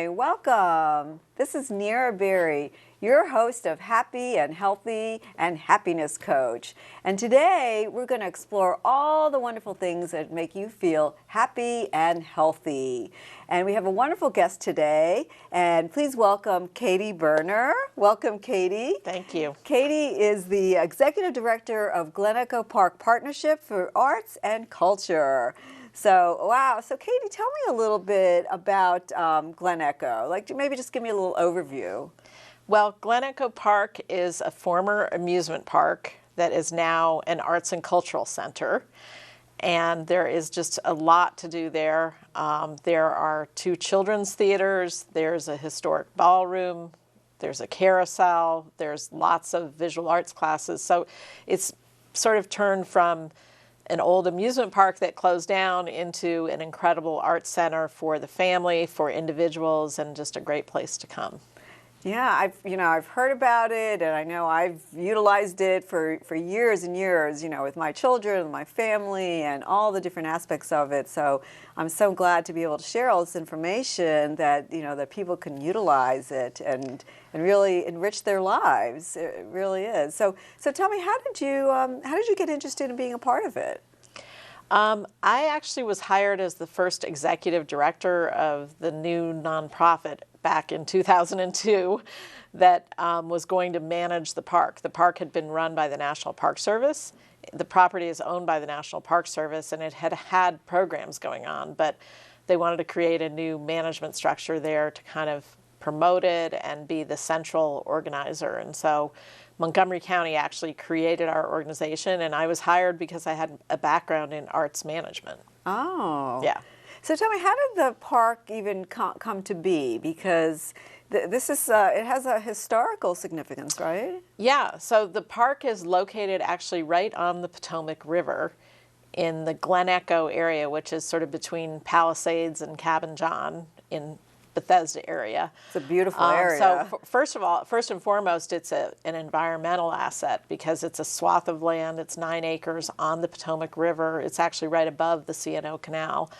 Hi, welcome. This is Nira Berry, your host of Happy and Healthy and Happiness Coach. And today we're going to explore all the wonderful things that make you feel happy and healthy. And we have a wonderful guest today. And please welcome Katey Boerner. Welcome, Katey. Thank you. Katey is the Executive Director of Glen Echo Park Partnership for Arts and Culture. So, wow. So, Katey, tell me a little bit about Glen Echo. Like, maybe just give me a little overview. Well, Glen Echo Park is a former amusement park that is now an arts and cultural center. And there is just a lot to do there. There are 2 children's theaters, there's a historic ballroom, there's a carousel, there's lots of visual arts classes. So it's sort of turned from an old amusement park that closed down into an incredible arts center for the family, for individuals, and just a great place to come. Yeah, I've heard about it, and I know I've utilized it for years and years, with my children and my family and all the different aspects of it. So I'm so glad to be able to share all this information that, that people can utilize it and really enrich their lives. It really is. So tell me, how did you get interested in being a part of it? I actually was hired as the first executive director of the new nonprofit back in 2002 that was going to manage the park. The park had been run by the National Park Service. The property is owned by the National Park Service, and it had had programs going on, but they wanted to create a new management structure there to kind of promote it and be the central organizer. And so Montgomery County actually created our organization, and I was hired because I had a background in arts management. Oh. Yeah. So tell me, how did the park even come to be? Because this is it has a historical significance, right? Yeah. So the park is located actually right on the Potomac River in the Glen Echo area, which is sort of between Palisades and Cabin John in Bethesda area. It's a beautiful area. So first and foremost, it's an environmental asset because it's a swath of land. It's 9 acres on the Potomac River. It's actually right above the C&O Canal.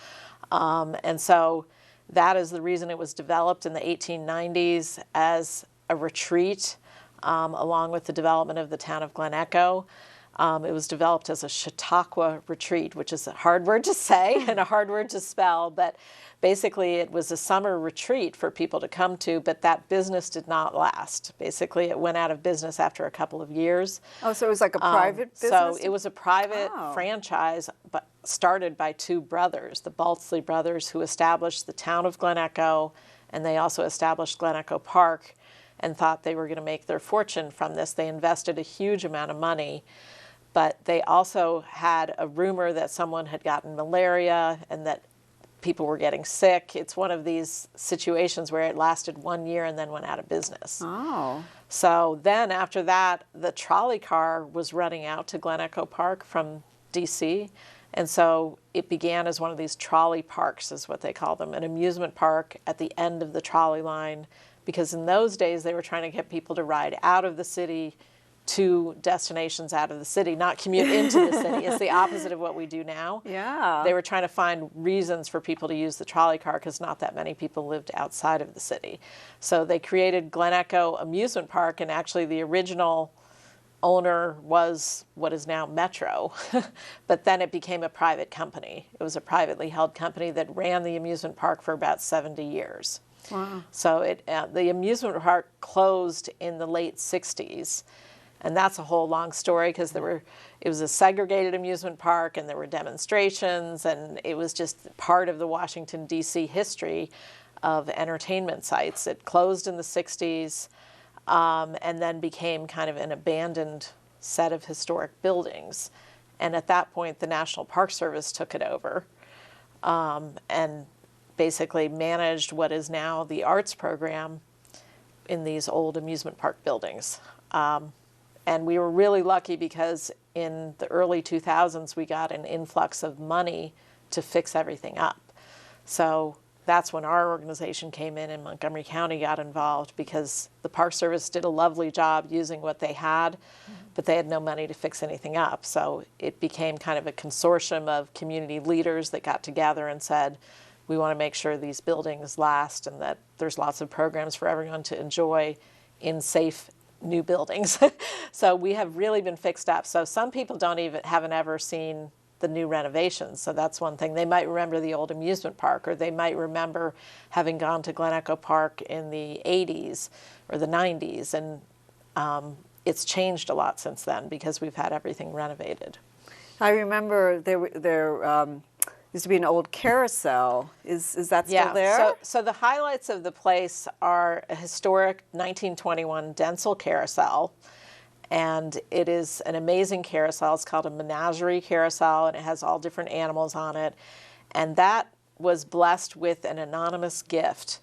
And so that is the reason it was developed in the 1890s as a retreat, along with the development of the town of Glen Echo. It was developed as a Chautauqua retreat, which is a hard word to say and a hard word to spell, but basically it was a summer retreat for people to come to, but that business did not last. Basically, it went out of business after a couple of years. Oh, so it was like a private business? So it was a private franchise, but started by 2 brothers, the Baltzley brothers, who established the town of Glen Echo, and they also established Glen Echo Park and thought they were going to make their fortune from this. They invested a huge amount of money, but they also had a rumor that someone had gotten malaria and that people were getting sick. It's one of these situations where it lasted 1 year and then went out of business. Oh. So then after that, the trolley car was running out to Glen Echo Park from DC. And so it began as one of these trolley parks, is what they call them, an amusement park at the end of the trolley line, because in those days they were trying to get people to ride out of the city to destinations out of the city, not commute into the city. It's the opposite of what we do now. Yeah. They were trying to find reasons for people to use the trolley car because not that many people lived outside of the city. So they created Glen Echo Amusement Park, and actually the original owner was what is now Metro, but then it became a private company. It was a privately held company that ran the amusement park for about 70 years. Wow. So the amusement park closed in the late 60s. And that's a whole long story because it was a segregated amusement park and there were demonstrations, and it was just part of the Washington, D.C. history of entertainment sites. It closed in the 60s and then became kind of an abandoned set of historic buildings. And at that point, the National Park Service took it over and basically managed what is now the arts program in these old amusement park buildings. And we were really lucky because in the early 2000s, we got an influx of money to fix everything up. So that's when our organization came in and Montgomery County got involved, because the Park Service did a lovely job using what they had, but they had no money to fix anything up. So it became kind of a consortium of community leaders that got together and said, we want to make sure these buildings last and that there's lots of programs for everyone to enjoy in safe new buildings. So we have really been fixed up. So some people haven't ever seen the new renovations. So that's one thing. They might remember the old amusement park, or they might remember having gone to Glen Echo Park in the 80s or the 90s. And it's changed a lot since then because we've had everything renovated. I remember there used to be an old carousel. Is that still there? So the highlights of the place are a historic 1921 Denzel carousel. And it is an amazing carousel. It's called a menagerie carousel, and it has all different animals on it. And that was blessed with an anonymous gift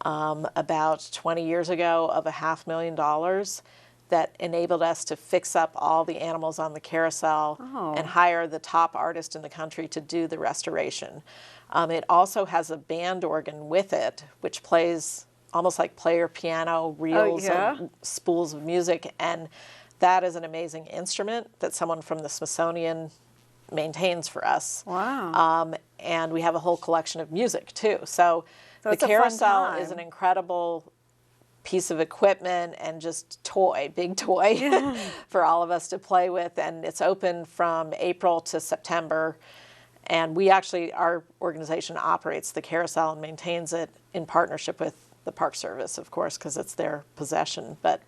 about 20 years ago of $500,000 that enabled us to fix up all the animals on the carousel and hire the top artist in the country to do the restoration. It also has a band organ with it, which plays almost like player piano, reels of spools of music. And that is an amazing instrument that someone from the Smithsonian maintains for us. Wow. And we have a whole collection of music, too. So the carousel is an incredible piece of equipment and just big toy for all of us to play with. And it's open from April to September. And our organization operates the carousel and maintains it in partnership with the Park Service, of course, because it's their possession. But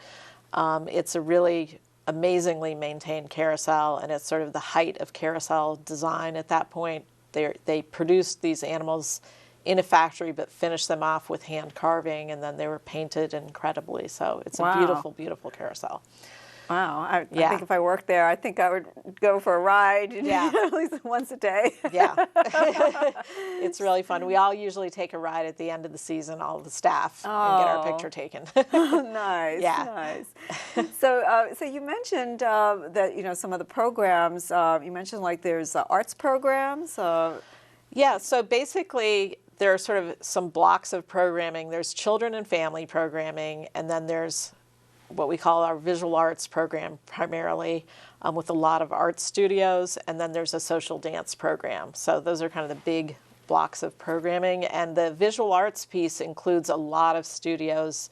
it's a really amazingly maintained carousel, and it's sort of the height of carousel design at that point. They produced these animals in a factory but finished them off with hand carving, and then they were painted incredibly. So it's a beautiful, beautiful carousel. Wow. I think if I worked there, I think I would go for a ride at least once a day. Yeah. It's really fun. We all usually take a ride at the end of the season, all of the staff, and get our picture taken. Nice. Yeah. Nice. So you mentioned that, some of the programs, you mentioned like there's arts programs. Yeah, so basically there are sort of some blocks of programming. There's children and family programming, and then there's what we call our visual arts program primarily, with a lot of art studios, and then there's a social dance program. So those are kind of the big blocks of programming, and the visual arts piece includes a lot of studios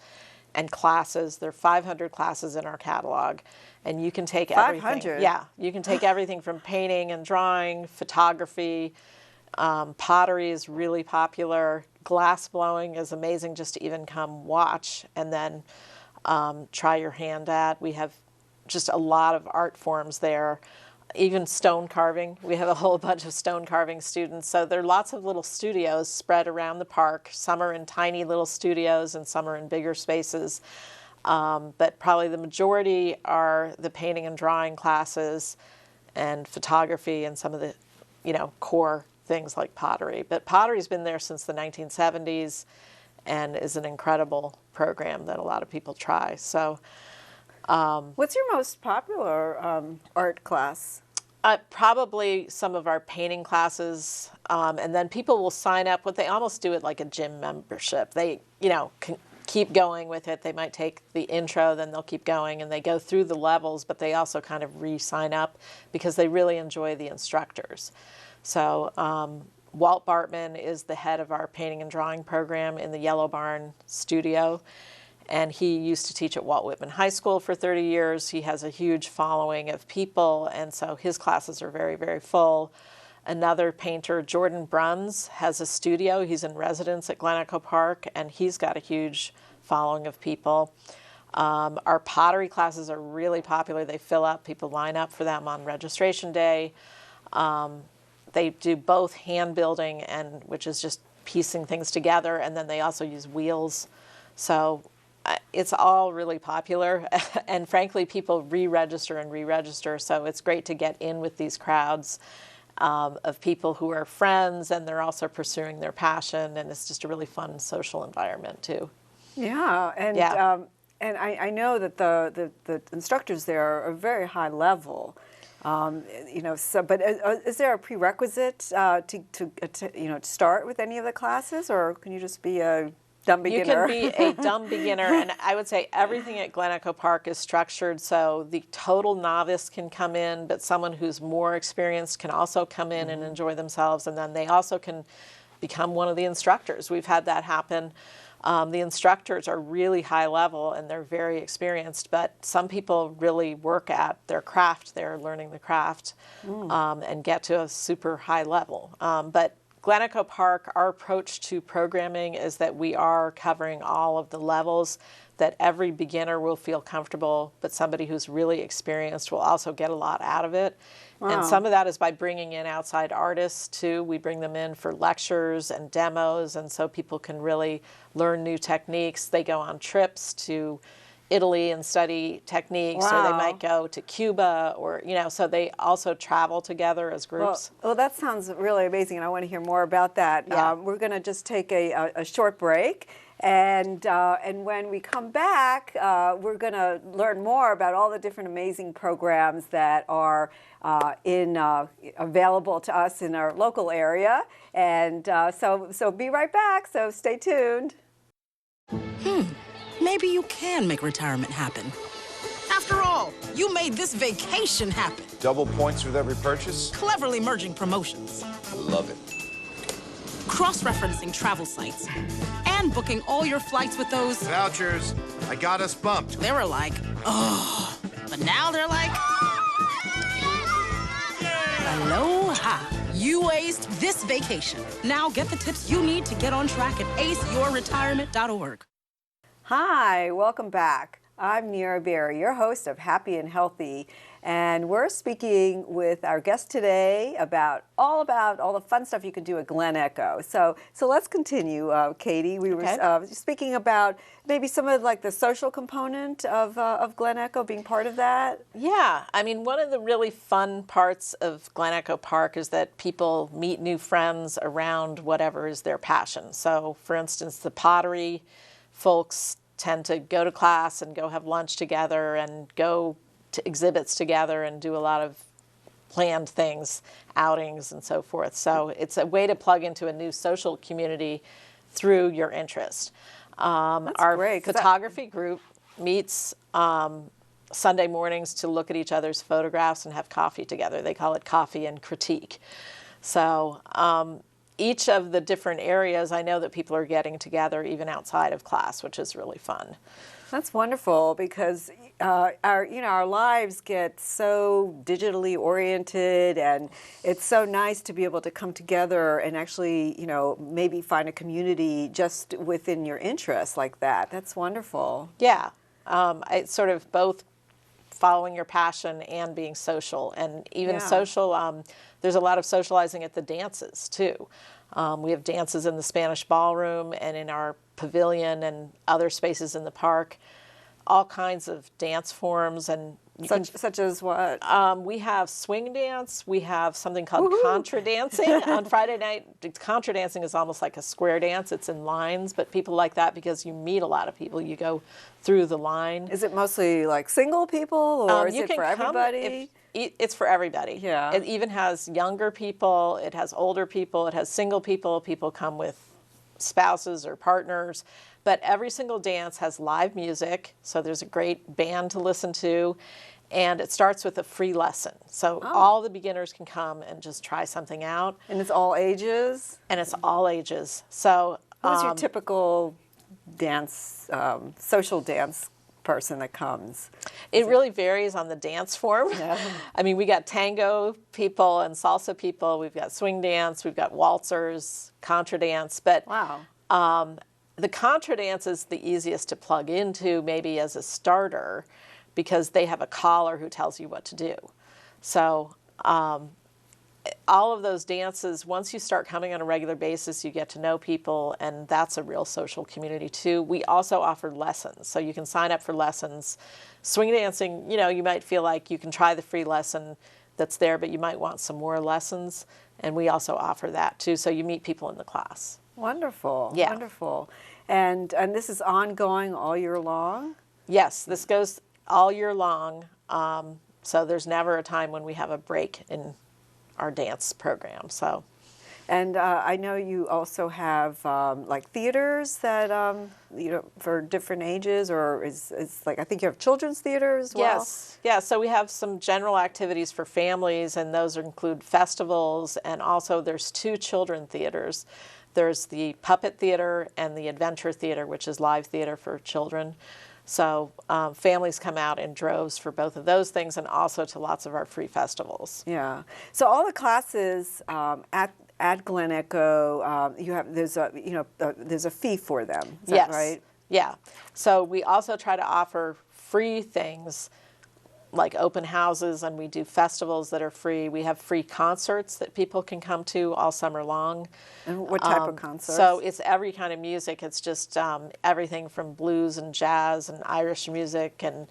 and classes. There are 500 classes in our catalog, and you can take everything. 500? Yeah, you can take everything from painting and drawing, photography, pottery is really popular, glass blowing is amazing just to even come watch and then try your hand at. We have just a lot of art forms there. Even stone carving. We have a whole bunch of stone carving students. So there are lots of little studios spread around the park. Some are in tiny little studios and some are in bigger spaces. But probably the majority are the painting and drawing classes and photography and some of the, core things like pottery. But pottery's been there since the 1970s. And is an incredible program that a lot of people try. So, what's your most popular art class? Probably some of our painting classes, and then people will sign up. What they almost do it like a gym membership. They, can keep going with it. They might take the intro, then they'll keep going, and they go through the levels. But they also kind of re-sign up because they really enjoy the instructors. So. Walt Bartman is the head of our painting and drawing program in the Yellow Barn studio, and he used to teach at Walt Whitman High School for 30 years. He has a huge following of people, and so his classes are very, very full. Another painter, Jordan Bruns, has a studio. He's in residence at Glen Echo Park, and he's got a huge following of people. Our pottery classes are really popular. They fill up. People line up for them on registration day. They do both hand building, which is just piecing things together, and then they also use wheels. So it's all really popular, and frankly, people re-register and re-register, so it's great to get in with these crowds of people who are friends, and they're also pursuing their passion, and it's just a really fun social environment, too. Yeah, and I know that the instructors there are very high level. But is there a prerequisite to start with any of the classes, or can you just be a dumb beginner? You can be a dumb beginner, and I would say everything at Glen Echo Park is structured so the total novice can come in, but someone who's more experienced can also come in and enjoy themselves, and then they also can become one of the instructors. We've had that happen. The instructors are really high level and they're very experienced, but some people really work at their craft. They're learning the craft and get to a super high level. But Glen Echo Park, our approach to programming is that we are covering all of the levels, that every beginner will feel comfortable, but somebody who's really experienced will also get a lot out of it. Wow. And some of that is by bringing in outside artists too. We bring them in for lectures and demos, and so people can really learn new techniques. They go on trips to Italy and study techniques, or they might go to Cuba, or, you know, so they also travel together as groups. Well, that sounds really amazing, and I want to hear more about that. Yeah. We're going to just take a short break, and when we come back, we're going to learn more about all the different amazing programs that are available to us in our local area, and so be right back. So stay tuned. Maybe you can make retirement happen. After all, you made this vacation happen. Double points with every purchase? Cleverly merging promotions. Love it. Cross-referencing travel sites. And booking all your flights with those... Vouchers. I got us bumped. They were like, oh. But now they're like... Aloha. You aced this vacation. Now get the tips you need to get on track at aceyourretirement.org. Hi, welcome back. I'm Nira Berry, your host of Happy and Healthy, and we're speaking with our guest today about all the fun stuff you can do at Glen Echo. So let's continue, Katey. We were speaking about maybe some of like the social component of Glen Echo, being part of that. Yeah, I mean, one of the really fun parts of Glen Echo Park is that people meet new friends around whatever is their passion. So, for instance, the pottery folks tend to go to class and go have lunch together and go to exhibits together and do a lot of planned things, outings and so forth. So it's a way to plug into a new social community through your interest. Our great, photography group meets Sunday mornings to look at each other's photographs and have coffee together. They call it Coffee and Critique. So each of the different areas, I know that people are getting together even outside of class, which is really fun. That's wonderful, because our lives get so digitally oriented, and it's so nice to be able to come together and actually, maybe find a community just within your interests like that. That's wonderful. Yeah, it's sort of both following your passion and being social, and even social. There's a lot of socializing at the dances too. We have dances in the Spanish ballroom and in our pavilion and other spaces in the park. All kinds of dance forms, and such as what? We have swing dance. We have something called contra dancing on Friday night. Contra dancing is almost like a square dance. It's in lines, but people like that because you meet a lot of people. You go through the line. Is it mostly like single people, or is it for everybody? It's for everybody. Yeah. It even has younger people. It has older people. It has single people. People come with spouses or partners. But every single dance has live music, so there's a great band to listen to, and it starts with a free lesson. So all the beginners can come and just try something out. And it's all ages? And it's all ages. So who's your typical dance, social dance person that comes? It really varies on the dance form. Yeah. I mean, we got tango people and salsa people. We've got swing dance. We've got waltzers, contra dance. But wow. The contra dance is the easiest to plug into, maybe as a starter, because they have a caller who tells you what to do. So all of those dances, once you start coming on a regular basis, you get to know people, and that's a real social community too. We also offer lessons, so you can sign up for lessons. Swing dancing, you might feel like you can try the free lesson that's there, but you might want some more lessons, and we also offer that too, so you meet people in the class. Wonderful. Yeah. Wonderful. And this is ongoing all year long? Yes, this goes all year long. So there's never a time when we have a break in our dance program. So, and I know you also have like theaters that for different ages, or is like, I think you have children's theater as well. Yes, yeah. So we have some general activities for families, and those include festivals, and also there's 2 children theaters There's the puppet theater and the adventure theater, which is live theater for children. So families come out in droves for both of those things, and also to lots of our free festivals. Yeah. So all the classes at Glen Echo, there's a fee for them. Is that right? Yeah. So we also try to offer free things like open houses, and we do festivals that are free. We have free concerts that people can come to all summer long. And what type of concerts? So it's every kind of music. It's just everything from blues and jazz and Irish music, and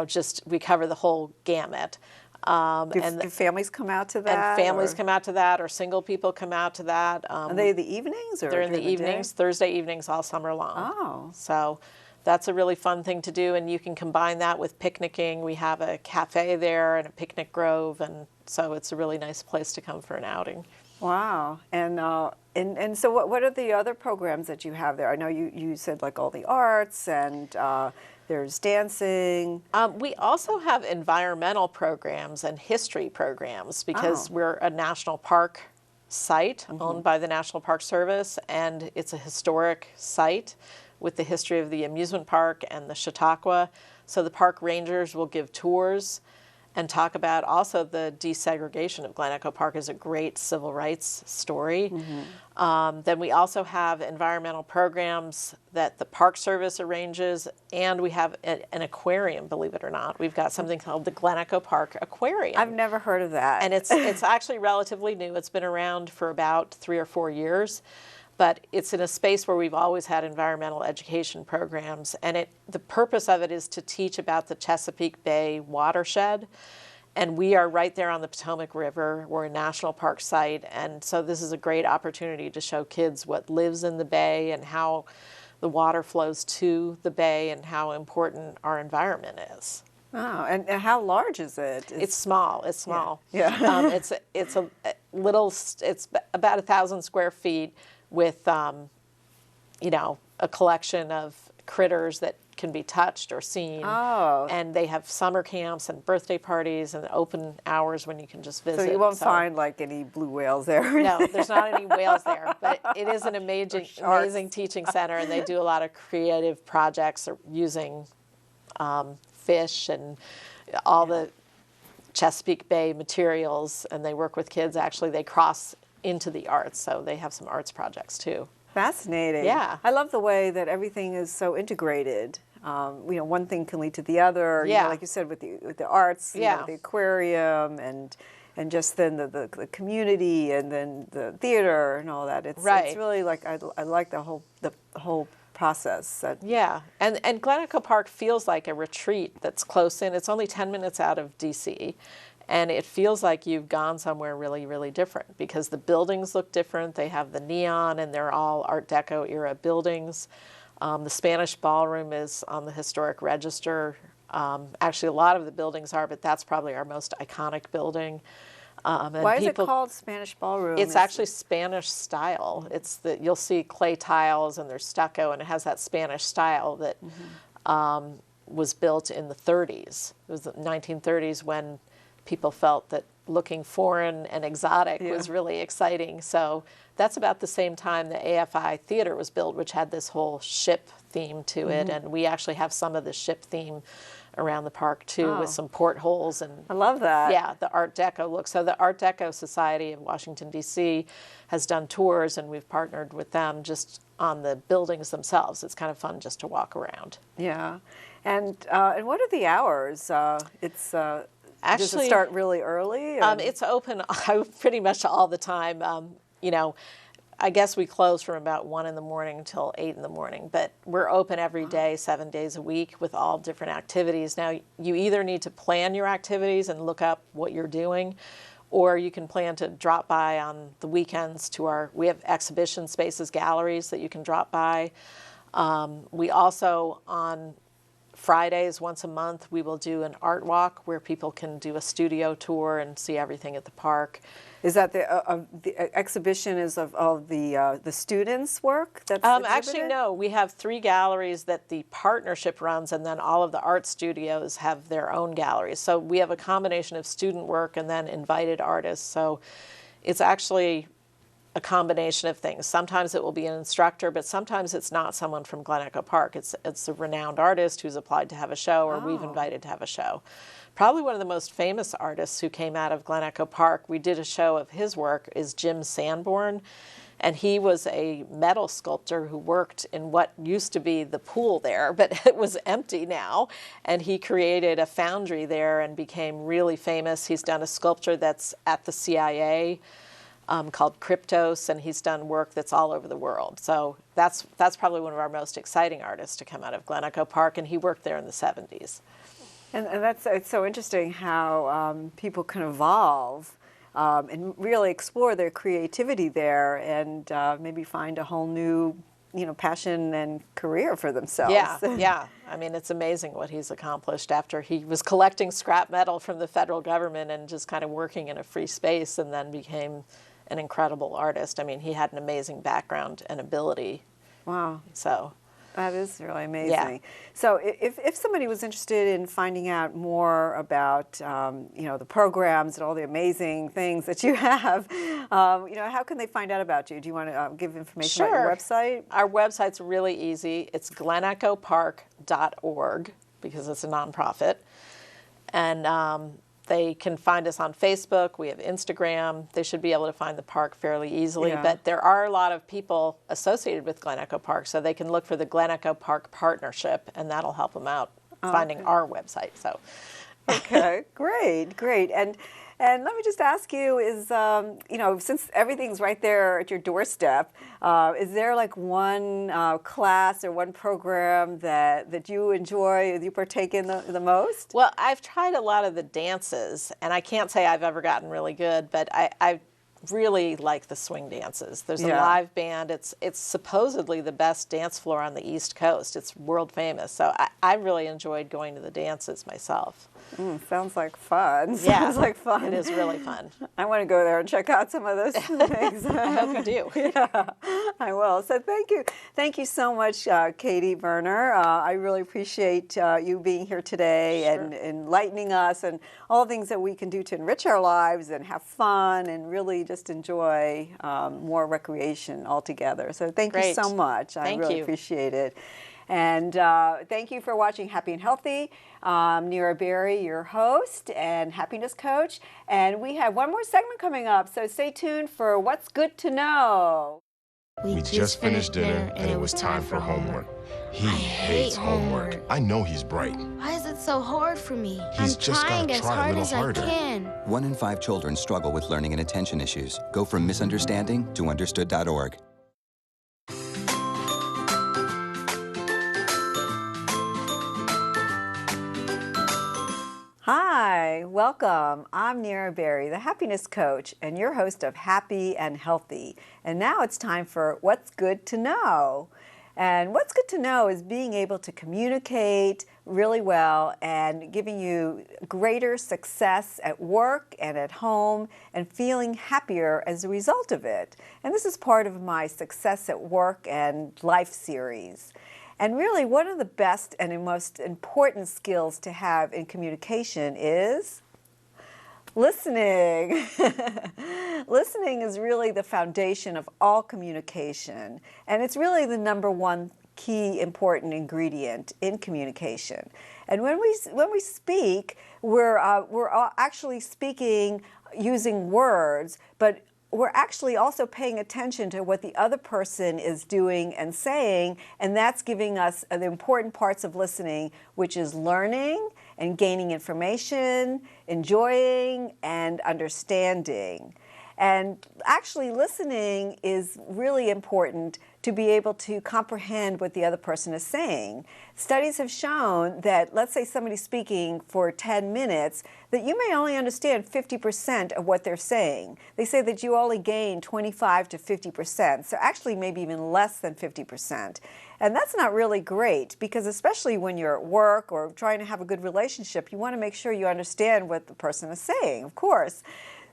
just we cover the whole gamut. Do families come out to that? And families come out to that, or single people come out to that. Are they the evenings? Or they're in the evenings, Thursday evenings all summer long. Oh. So that's a really fun thing to do, and you can combine that with picnicking. We have a cafe there and a picnic grove, and so it's a really nice place to come for an outing. Wow. And so what are the other programs that you have there? I know you said like all the arts, and there's dancing. We also have environmental programs and history programs, because we're a national park site owned by the National Park Service, and it's a historic site with the history of the amusement park and the Chautauqua. So the park rangers will give tours and talk about also the desegregation of Glen Echo Park is a great civil rights story. Then we also have environmental programs that the Park Service arranges, and we have an aquarium, believe it or not. We've got something called the Glen Echo Park Aquarium. I've never heard of that. And it's actually relatively new. It's been around for about 3 or 4 years. But it's in a space where we've always had environmental education programs, and the purpose of it is to teach about the Chesapeake Bay watershed, and we are right there on the Potomac River. We're a national park site, and so this is a great opportunity to show kids what lives in the bay and how the water flows to the bay and how important our environment is. Oh, and how large is it? It's small. It's small. Yeah. It's a little. It's about 1,000 square feet, with a collection of critters that can be touched or seen. Oh. And they have summer camps and birthday parties and open hours when you can just visit. So you won't find like any blue whales there? No, there's not any whales there, but it is an amazing teaching center, and they do a lot of creative projects using fish and all the Chesapeake Bay materials, and they work with kids. Actually, they cross into the arts, so they have some arts projects too. Fascinating. Yeah. I love the way that everything is so integrated. One thing can lead to the other. Like you said, with the arts, the aquarium, and just then the community, and then the theater and all that. It's really like I like the whole process. And Glen Echo Park feels like a retreat that's close in. It's only 10 minutes out of DC. And it feels like you've gone somewhere really, really different, because the buildings look different. They have the neon, and they're all Art Deco era buildings. The Spanish Ballroom is on the Historic Register. Actually, a lot of the buildings are, but that's probably our most iconic building. Why is it called Spanish Ballroom? It's actually Spanish style. You'll see clay tiles, and there's stucco, and it has that Spanish style that was built in the 30s. It was the 1930s when people felt that looking foreign and exotic was really exciting. So that's about the same time the AFI Theater was built, which had this whole ship theme to it. And we actually have some of the ship theme around the park too, with some portholes. And I love that. Yeah, the Art Deco look. So the Art Deco Society of Washington, D.C. has done tours, and we've partnered with them just on the buildings themselves. It's kind of fun just to walk around. Yeah. And what are the hours? Actually, does it start really early? It's open pretty much all the time. I guess we close from about 1 in the morning until 8 in the morning, but we're open every day, 7 days a week, with all different activities. Now, you either need to plan your activities and look up what you're doing, or you can plan to drop by on the weekends we have exhibition spaces, galleries that you can drop by. We also, on Fridays, once a month, we will do an art walk where people can do a studio tour and see everything at the park. Is that the exhibition is of all the students' work that's actually, no. We have 3 galleries that the partnership runs, and then all of the art studios have their own galleries. So we have a combination of student work and then invited artists. So it's actually a combination of things. Sometimes it will be an instructor, but sometimes it's not someone from Glen Echo Park. It's a renowned artist who's applied to have a show, or we've invited to have a show. Probably one of the most famous artists who came out of Glen Echo Park, we did a show of his work, is Jim Sanborn. And he was a metal sculptor who worked in what used to be the pool there, but it was empty now. And he created a foundry there and became really famous. He's done a sculpture that's at the CIA called Kryptos, and he's done work that's all over the world. So that's probably one of our most exciting artists to come out of Glen Echo Park, and he worked there in the 70s. And it's so interesting how people can evolve and really explore their creativity there, and maybe find a whole new, passion and career for themselves. Yeah. I mean, it's amazing what he's accomplished after he was collecting scrap metal from the federal government and just kind of working in a free space, and then became an incredible artist. I mean, he had an amazing background and ability. Wow. So that is really amazing. Yeah. So if somebody was interested in finding out more about, the programs and all the amazing things that you have, how can they find out about you? Do you want to give information about your website? Our website's really easy. It's glenechopark.org, because it's a nonprofit. And they can find us on Facebook. We have Instagram. They should be able to find the park fairly easily. Yeah. But there are a lot of people associated with Glen Echo Park, so they can look for the Glen Echo Park Partnership, and that'll help them out finding our website. So, okay, great. And let me just ask you, is since everything's right there at your doorstep, is there like one class or one program that you enjoy, you partake in the most? Well, I've tried a lot of the dances, and I can't say I've ever gotten really good, but I really like the swing dances. There's a live band. It's supposedly the best dance floor on the East Coast. It's world famous. So I really enjoyed going to the dances myself. Sounds like fun. Yeah, sounds like fun. It is really fun. I want to go there and check out some of those things. I hope you do. Yeah, I will. So thank you so much, Katey Boerner. I really appreciate you being here today and enlightening us, and all the things that we can do to enrich our lives and have fun and really just enjoy more recreation altogether. So thank you so much. I really appreciate it. And thank you for watching Happy and Healthy. Nira Berry, your host and happiness coach. And we have one more segment coming up, so stay tuned for What's Good to Know. We just finished dinner, and it was time for homework. He hates homework. I know he's bright. Why is it so hard for me? He's just trying gotta as try a hard little as harder. I can. 1 in 5 children struggle with learning and attention issues. Go from misunderstanding to understood.org. Hi, welcome. I'm Nira Berry, the happiness coach and your host of Happy and Healthy. And now it's time for What's Good to Know. And what's good to know is being able to communicate really well and giving you greater success at work and at home and feeling happier as a result of it. And this is part of my Success at Work and Life series. And really, one of the best and most important skills to have in communication is listening. Listening is really the foundation of all communication, and it's really the number one key important ingredient in communication. And when we speak, we're actually speaking using words, but we're actually also paying attention to what the other person is doing and saying, and that's giving us the important parts of listening, which is learning and gaining information, enjoying, and understanding. And actually listening is really important to be able to comprehend what the other person is saying. Studies have shown that, let's say somebody's speaking for 10 minutes, that you may only understand 50% of what they're saying. They say that you only gain 25 to 50%, so actually maybe even less than 50%. And that's not really great, because especially when you're at work or trying to have a good relationship, you want to make sure you understand what the person is saying, of course.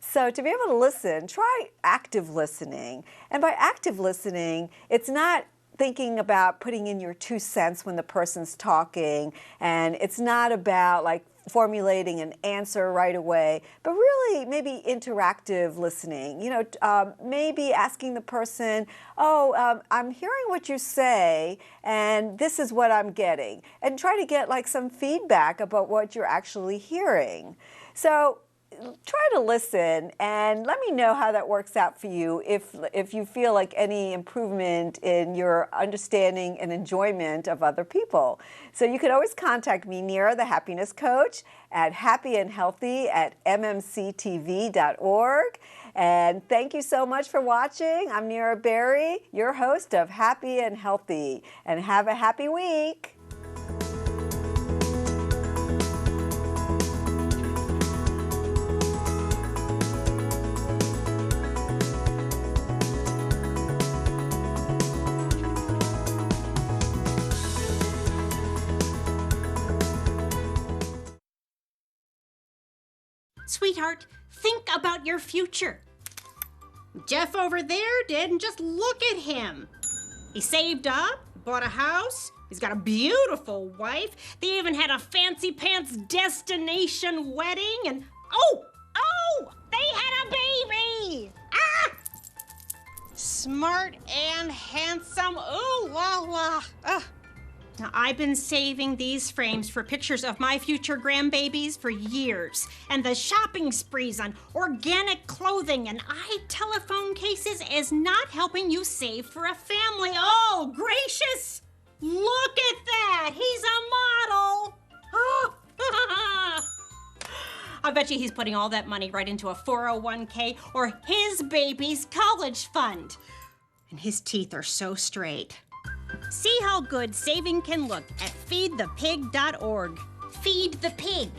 So to be able to listen, try active listening. And by active listening, it's not thinking about putting in your 2 cents when the person's talking, and it's not about like formulating an answer right away, but really maybe interactive listening. You know, maybe asking the person, oh, I'm hearing what you say, and this is what I'm getting, and try to get like some feedback about what you're actually hearing. So try to listen and let me know how that works out for you if you feel like any improvement in your understanding and enjoyment of other people. So you can always contact me, Nira, the Happiness Coach, at happyandhealthy@mmctv.org. And thank you so much for watching. I'm Nira Berry, your host of Happy and Healthy. And have a happy week. Sweetheart, think about your future. Jeff over there did, and just look at him. He saved up, bought a house, he's got a beautiful wife, they even had a fancy pants destination wedding, and oh, they had a baby! Ah! Smart and handsome, ooh la la. Now, I've been saving these frames for pictures of my future grandbabies for years, and the shopping sprees on organic clothing and telephone cases is not helping you save for a family. Oh, gracious! Look at that! He's a model! Oh. I bet you he's putting all that money right into a 401k or his baby's college fund. And his teeth are so straight. See how good saving can look at feedthepig.org. Feed the pig.